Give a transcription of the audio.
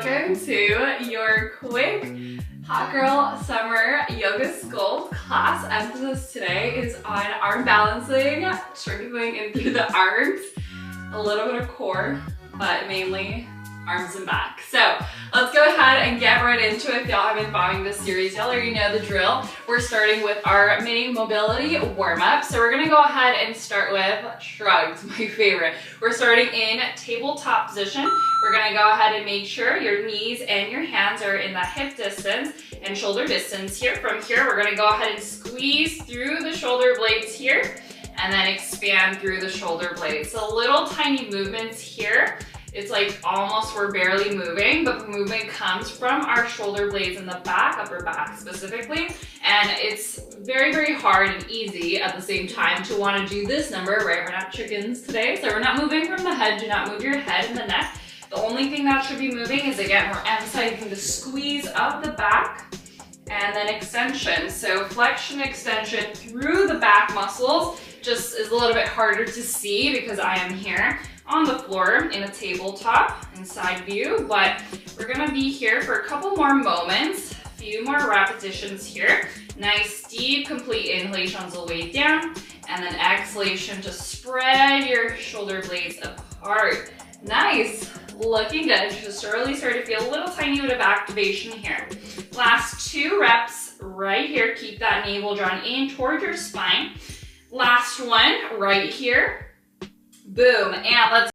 welcome to your quick Hot Girl Summer Yoga Sculpt class. Emphasis today is on arm balancing, strengthening in through the arms, a little bit of core, but mainly arms and back. So let's go ahead and get right into it. If y'all have been following this series, y'all already know the drill. We're starting with our mini mobility warm-up. So we're gonna go ahead and start with shrugs, my favorite. We're starting in tabletop position. We're gonna go ahead and make sure your knees and your hands are in that hip distance and shoulder distance here. From here, we're gonna go ahead and squeeze through the shoulder blades here and then expand through the shoulder blades. So little tiny movements here. It's like almost we're barely moving, but the movement comes from our shoulder blades in the back, upper back specifically. And it's very, very hard and easy at the same time to want to do this number, right? We're not chickens today, so we're not moving from the head. Do not move your head and the neck. The only thing that should be moving is, again, we're emphasizing the squeeze of the back and then extension. So flexion, extension through the back muscles just is a little bit harder to see because I am here on the floor in a tabletop in side view, but we're gonna be here for a couple more moments, a few more repetitions here. Nice deep complete inhalation all the way down, and then exhalation to spread your shoulder blades apart. Nice, looking good. Just really start to feel a little tiny bit of activation here. Last 2 reps right here. Keep that navel drawn in towards your spine. Last one right here. Boom, and let's